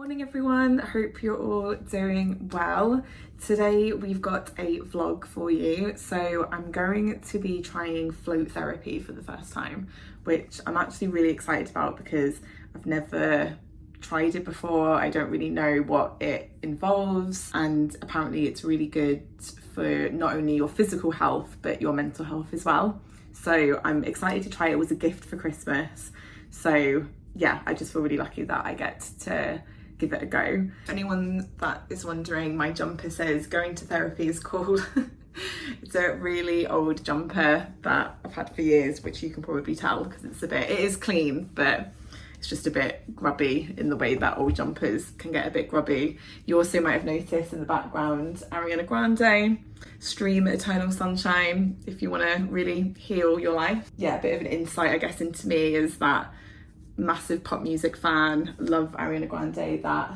Morning everyone, I hope you're all doing well. Today we've got a vlog for you. So I'm going to be trying float therapy for the first time, which I'm actually really excited about because I've never tried it before. I don't really know what it involves, and apparently it's really good for not only your physical health but your mental health as well. So I'm excited to try it. It was a gift for Christmas. So yeah, I just feel really lucky that I get to give it a go. Anyone that is wondering, my jumper says going to therapy is cool. It's a really old jumper that I've had for years, which you can probably tell because it is clean, but it's just a bit grubby in the way that old jumpers can get a bit grubby. You also might have noticed in the background Ariana Grande, stream Eternal Sunshine if you want to really heal your life. Yeah, a bit of an insight I guess into me is that massive pop music fan, love Ariana Grande. That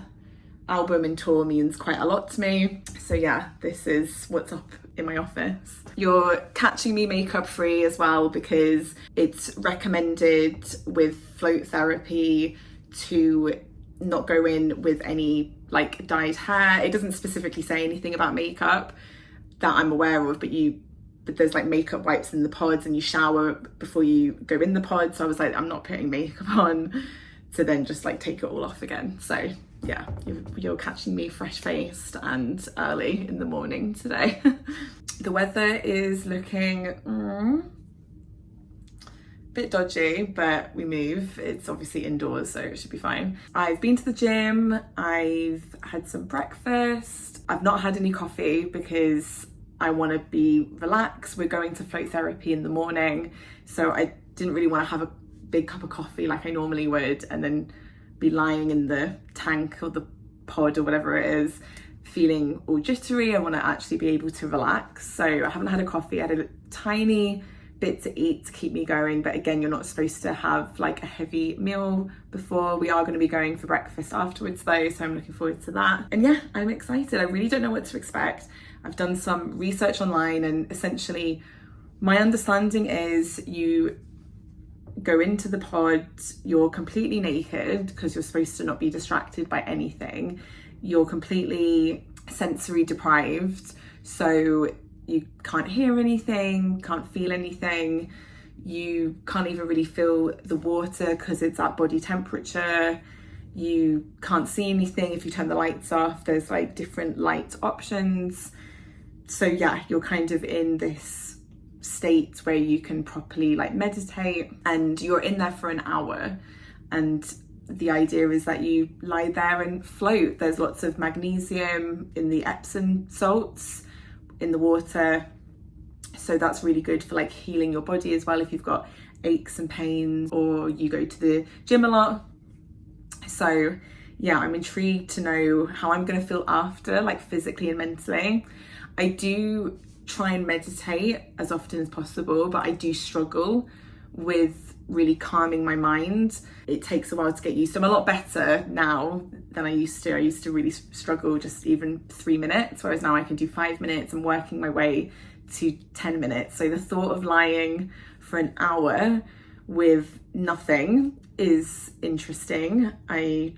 album and tour means quite a lot to me. So yeah, this is what's up in my office. You're catching me makeup free as well because it's recommended with float therapy to not go in with any like dyed hair. It doesn't specifically say anything about makeup that I'm aware of, but there's like makeup wipes in the pods and you shower before you go in the pod. So I was like, I'm not putting makeup on to then just like take it all off again. So yeah, you're catching me fresh faced and early in the morning today. The weather is looking a bit dodgy, but we move. It's obviously indoors, so it should be fine. I've been to the gym, I've had some breakfast. I've not had any coffee because I want to be relaxed. We're going to float therapy in the morning, so I didn't really want to have a big cup of coffee like I normally would and then be lying in the tank or the pod or whatever it is feeling all jittery. I want to actually be able to relax, so I haven't had a coffee. I had a tiny bit to eat to keep me going, but again, you're not supposed to have like a heavy meal before. We are going to be going for breakfast afterwards though, so I'm looking forward to that. And yeah, I'm excited. I really don't know what to expect. I've done some research online, and essentially my understanding is you go into the pod, you're completely naked because you're supposed to not be distracted by anything. You're completely sensory deprived, so you can't hear anything, can't feel anything. You can't even really feel the water because it's at body temperature. You can't see anything if you turn the lights off. There's like different light options. So yeah, you're kind of in this state where you can properly like meditate, and you're in there for an hour. And the idea is that you lie there and float. There's lots of magnesium in the Epsom salts in the water, so that's really good for like healing your body as well if you've got aches and pains or you go to the gym a lot. So yeah, I'm intrigued to know how I'm going to feel after, like physically and mentally. I do try and meditate as often as possible, but I do struggle with really calming my mind. It takes a while to get used to. I'm a lot better now than I used to. I used to really struggle just even 3 minutes, whereas now I can do 5 minutes. I'm working my way to 10 minutes. So the thought of lying for an hour with nothing is interesting. I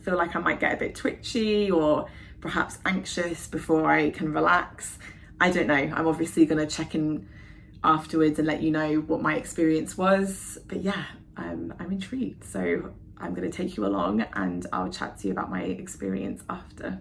feel like I might get a bit twitchy or perhaps anxious before I can relax. I don't know. I'm obviously going to check in afterwards and let you know what my experience was. But yeah, I'm intrigued. So I'm going to take you along and I'll chat to you about my experience after.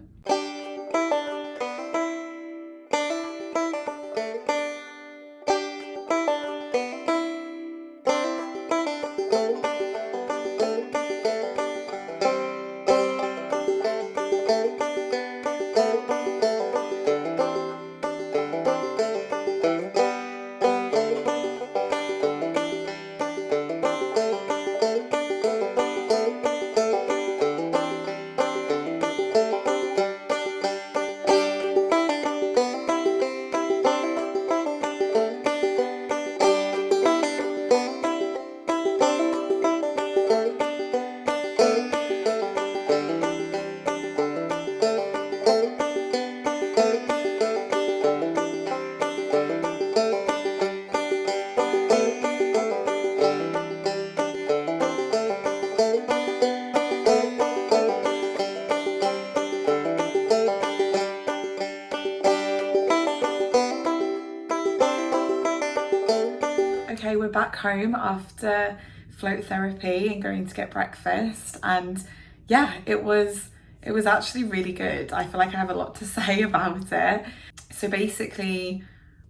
we're back home after float therapy and going to get breakfast, and yeah, it was actually really good. I feel like I have a lot to say about it. So basically,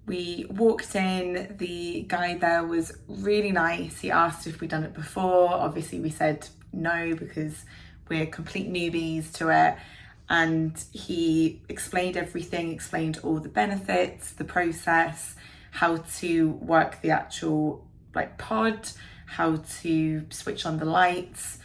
we walked in, the guy there was really nice. He asked if we'd done it before. Obviously we said no because we're complete newbies to it. And he explained everything, explained all the benefits, the process, how to work the actual like pod, how to switch on the lights,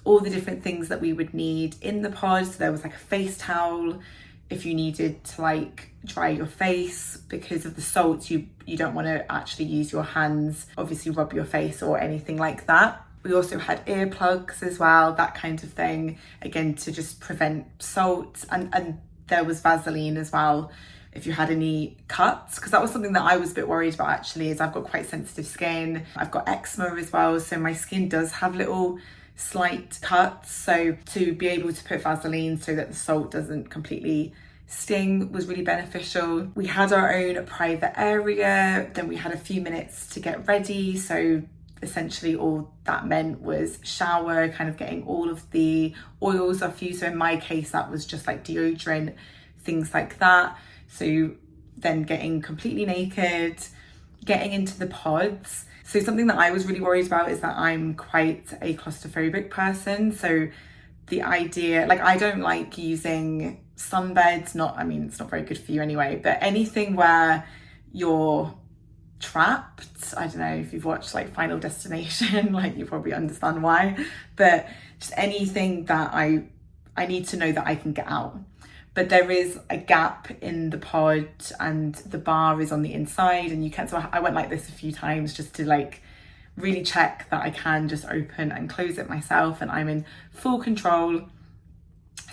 all the different things that we would need in the pod. So there was like a face towel if you needed to like dry your face because of the salt. You don't want to actually use your hands, obviously rub your face or anything like that. We also had earplugs as well, that kind of thing, again to just prevent salt, and there was Vaseline as well if you had any cuts, because that was something that I was a bit worried about actually, is I've got quite sensitive skin. I've got eczema as well, so my skin does have little slight cuts, so to be able to put Vaseline so that the salt doesn't completely sting was really beneficial. We had our own private area, then we had a few minutes to get ready, so essentially all that meant was shower, kind of getting all of the oils off you. So in my case that was just like deodorant, things like that. So then getting completely naked, getting into the pods. So something that I was really worried about is that I'm quite a claustrophobic person. So the idea, like I don't like using sunbeds, it's not very good for you anyway, but anything where you're trapped, I don't know if you've watched like Final Destination, like you probably understand why, but just anything that I need to know that I can get out. But there is a gap in the pod and the bar is on the inside and you can't, so I went like this a few times just to like really check that I can just open and close it myself and I'm in full control.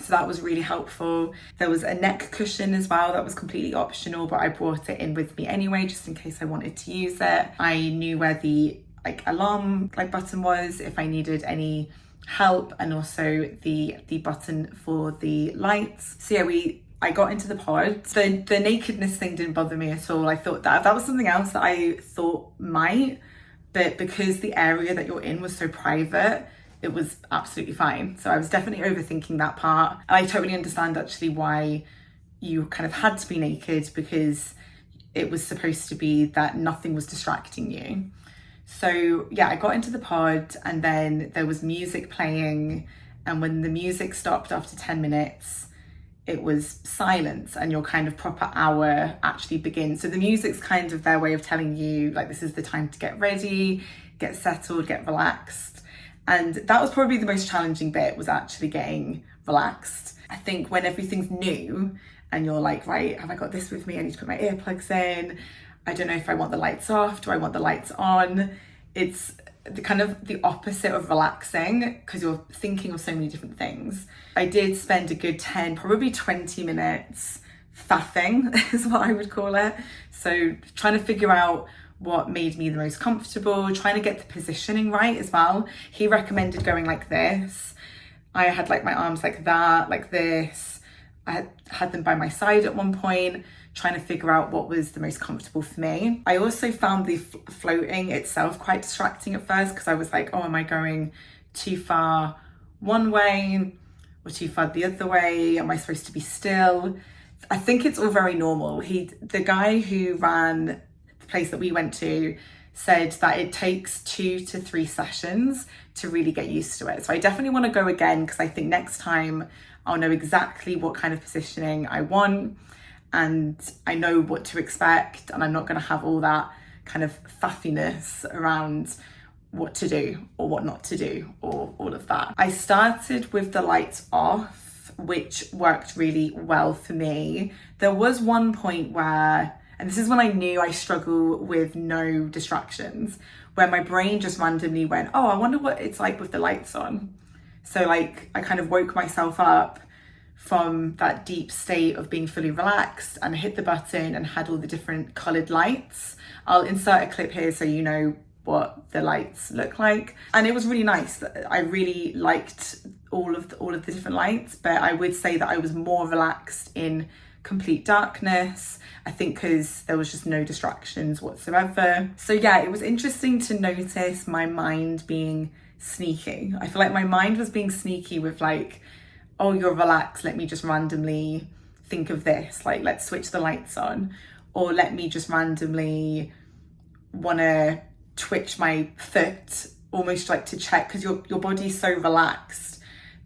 So that was really helpful. There was a neck cushion as well that was completely optional, but I brought it in with me anyway, just in case I wanted to use it. I knew where the like alarm like button was if I needed any help, and also the button for the lights. So yeah, I got into the pod. The nakedness thing didn't bother me at all. I thought that was something else that I thought might, but because the area that you're in was so private, it was absolutely fine. So I was definitely overthinking that part. And I totally understand actually why you kind of had to be naked, because it was supposed to be that nothing was distracting you. So yeah, I got into the pod and then there was music playing, and when the music stopped after 10 minutes, it was silence and your kind of proper hour actually begins. So the music's kind of their way of telling you like this is the time to get ready, get settled, get relaxed. And that was probably the most challenging bit, was actually getting relaxed. I think when everything's new and you're like, right, have I got this with me? I need to put my earplugs in. I don't know if I want the lights off. Do I want the lights on? It's the kind of the opposite of relaxing because you're thinking of so many different things. I did spend a good 10, probably 20 minutes faffing is what I would call it. So trying to figure out what made me the most comfortable, trying to get the positioning right as well. He recommended going like this. I had like my arms like that, like this. I had them by my side at one point, trying to figure out what was the most comfortable for me. I also found the floating itself quite distracting at first because I was like, oh, am I going too far one way or too far the other way? Am I supposed to be still? I think it's all very normal. The guy who ran place that we went to said that it takes 2 to 3 sessions to really get used to it. So I definitely want to go again because I think next time I'll know exactly what kind of positioning I want and I know what to expect, and I'm not going to have all that kind of fuffiness around what to do or what not to do or all of that. I started with the lights off, which worked really well for me. There was one point where, and this is when I knew I struggle with no distractions, where my brain just randomly went, oh, I wonder what it's like with the lights on. So like I kind of woke myself up from that deep state of being fully relaxed and hit the button and had all the different coloured lights. I'll insert a clip here so you know what the lights look like. And it was really nice. I really liked all of the different lights, but I would say that I was more relaxed in complete darkness. I think because there was just no distractions whatsoever. So yeah, it was interesting to notice my mind being sneaky. I feel like my mind was being sneaky with like, oh, you're relaxed, let me just randomly think of this, like let's switch the lights on, or let me just randomly want to twitch my foot, almost like to check, because your body's so relaxed,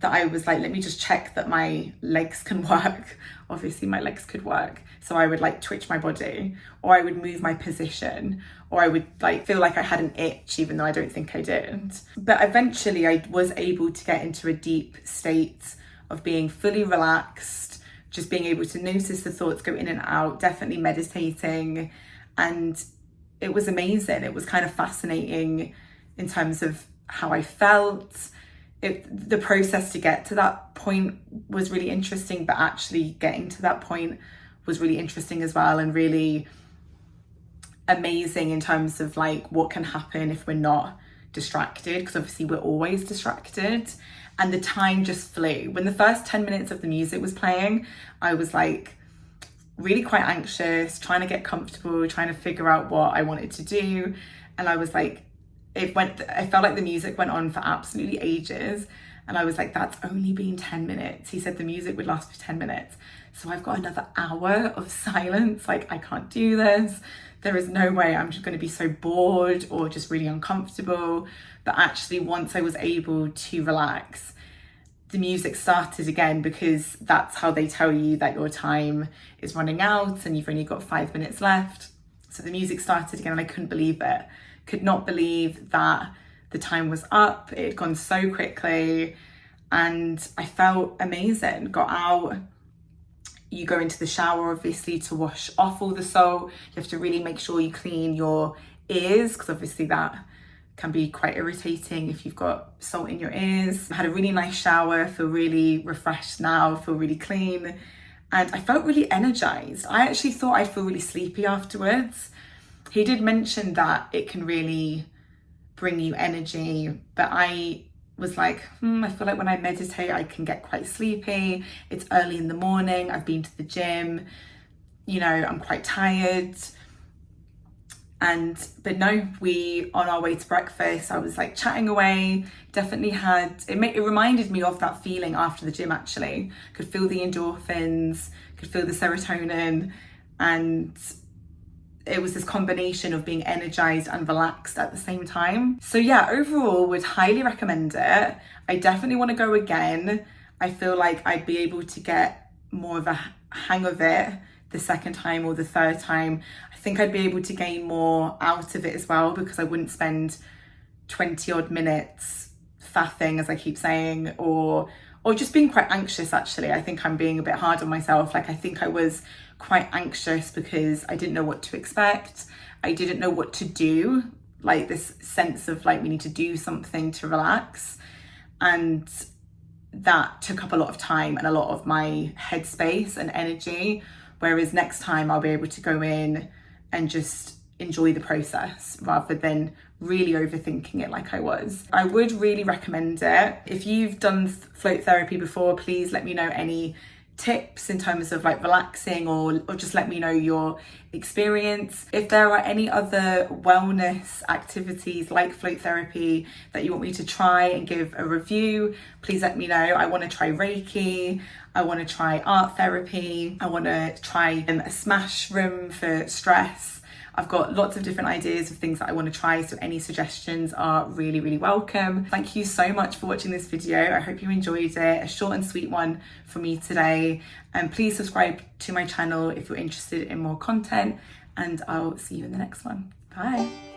that I was like, let me just check that my legs can work. Obviously my legs could work, so I would like twitch my body, or I would move my position, or I would like feel like I had an itch even though I don't think I did. But eventually I was able to get into a deep state of being fully relaxed, just being able to notice the thoughts go in and out, definitely meditating. And it was amazing. It was kind of fascinating in terms of how I felt. The process to get to that point was really interesting, but actually getting to that point was really interesting as well, and really amazing in terms of like what can happen if we're not distracted, because obviously we're always distracted. And the time just flew. When the first 10 minutes of the music was playing, I was like really quite anxious, trying to get comfortable, trying to figure out what I wanted to do. And I was like, I felt like the music went on for absolutely ages. And I was like, that's only been 10 minutes. He said the music would last for 10 minutes. So I've got another hour of silence. Like, I can't do this. There is no way. I'm just going to be so bored or just really uncomfortable. But actually, once I was able to relax, the music started again, because that's how they tell you that your time is running out and you've only got 5 minutes left. So the music started again, and I couldn't believe it. Could not believe that the time was up. It had gone so quickly, and I felt amazing. Got out. You go into the shower, obviously, to wash off all the salt. You have to really make sure you clean your ears, because obviously that can be quite irritating if you've got salt in your ears. I had a really nice shower, feel really refreshed now, feel really clean. And I felt really energized. I actually thought I'd feel really sleepy afterwards. He did mention that it can really bring you energy, but I was like, I feel like when I meditate, I can get quite sleepy. It's early in the morning. I've been to the gym, you know, I'm quite tired. But no, on our way to breakfast, I was like chatting away, definitely it reminded me of that feeling after the gym actually. Could feel the endorphins, could feel the serotonin, and it was this combination of being energized and relaxed at the same time. So yeah, overall would highly recommend it. I definitely want to go again. I feel like I'd be able to get more of a hang of it the second time or the third time. I think I'd be able to gain more out of it as well, because I wouldn't spend 20 odd minutes faffing, as I keep saying, or just being quite anxious. Actually, I think I'm being a bit hard on myself. Like, I think I was quite anxious because I didn't know what to expect. I didn't know what to do, like this sense of like we need to do something to relax, and that took up a lot of time and a lot of my headspace and energy. Whereas next time I'll be able to go in and just enjoy the process rather than really overthinking it like I was. I would really recommend it. If you've done float therapy before, please let me know any tips in terms of like relaxing, or just let me know your experience. If there are any other wellness activities like float therapy that you want me to try and give a review, please let me know. I want to try Reiki, I want to try art therapy, I want to try a smash room for stress. I've got lots of different ideas of things that I want to try, so any suggestions are really, really welcome. Thank you so much for watching this video. I hope you enjoyed it. A short and sweet one for me today. And please subscribe to my channel if you're interested in more content, and I'll see you in the next one. Bye.